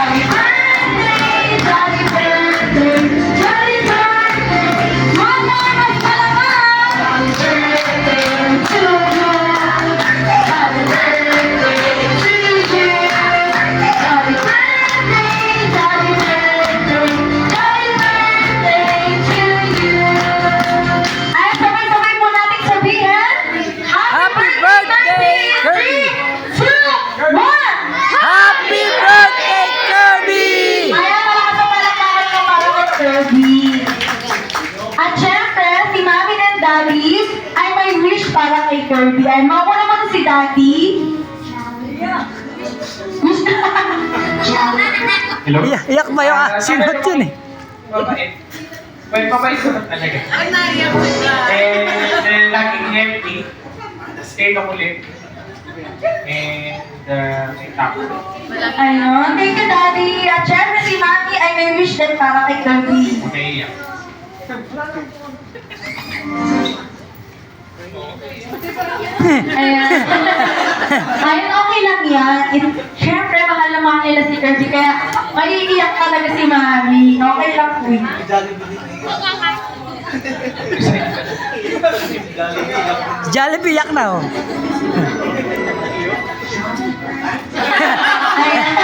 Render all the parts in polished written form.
Jolly birthday, jolly birthday, jolly birthday. Mama, magpalaman. Jolly birthday to you. Jolly birthday to you. Jolly birthday, jolly birthday, jolly birthday to you. Ay, sabay-sabay po natin sabihin. Happy birthday, Kirby! 3, 2, 1. Happy birthday, Kirby! Ayan, malakas ang palakpakan ko para kay Kirby. At syempre, si Mami and Daddy ay may wish para kay Kirby. Ay, mauna naman si Daddy. Wish na. Hello? Iyak ba yung sinot yun eh? Mabait. Well, mabait ko na talaga. Laging happy. Stay ka ulit. And, may tapo. Ayun, thank you, Daddy. At syempre, si Mami ay may wish din para kay Kirby. Okay, yeah. Ayan. Ayun, okay lang yan. Siyempre, mahal na mahal nila si Kirby, kaya maiiyak talaga si Mami. Okay lang po yun. Jollibee yak na oh. Ayan.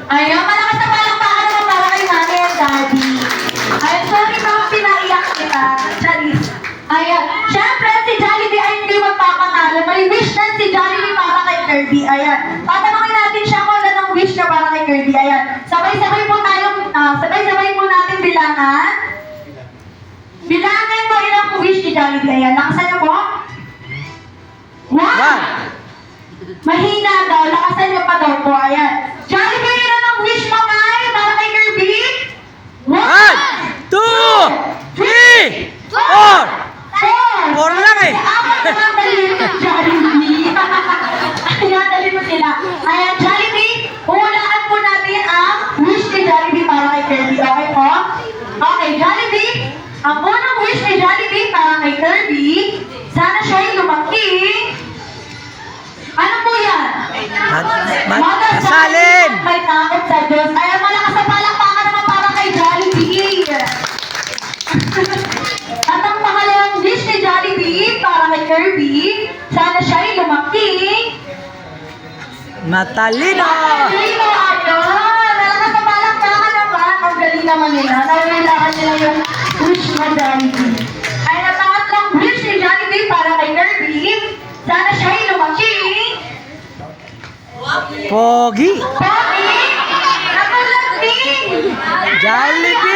Ayun, malakas na palakpakan naman para kay Mami and Daddy. Ayun, sorry ma'am, pinaiyak kita. Charis. Ayan, syempre si Jollibee ay hindi magpapatalo. May wish na si Jollibee para kay Kirby. Ayan, tatanungin natin siya kung anong wish niya para kay Kirby. Ayan, sabay-sabay po sabay-sabay po natin bilangan. Bilangan po ilang wish ni Jollibee. Ayan, lakasan niyo po. One. Mahina daw, lakasan niyo pa daw po. Ayan. Jollibee, ilan ang wish mo para kay Kirby? 1, 2, 3, 4! 4 lang eh. Apat na lang dalhin ng Jollibee. Ayan, dalhin mo sila. Ayan, Jollibee, uhulaan po natin ang wish ni Jollibee para kay Kirby. Okay po? Okay, Jollibee, ang unang wish ni Jollibee para kay Kirby, sana siya ay lumaki. Ano po yan? Masalin! May takot sa Diyos. Ayan, malakas na palakpakan naman para kay Jollibee. At ang pangalawang wish ni Jollibee para kay Kirby, sana siya ay lumaki. Matalino! Matalino, ayun! Malakas na palakpakan naman. Ang galing naman nila. Nailangan nila yung wish ni Jollibee. Ay, ang pangatlong wish ni Jollibee para kay Kirby, sana siya ay lumaki. Pogi! Pogi! Nakalagping! Jollibee!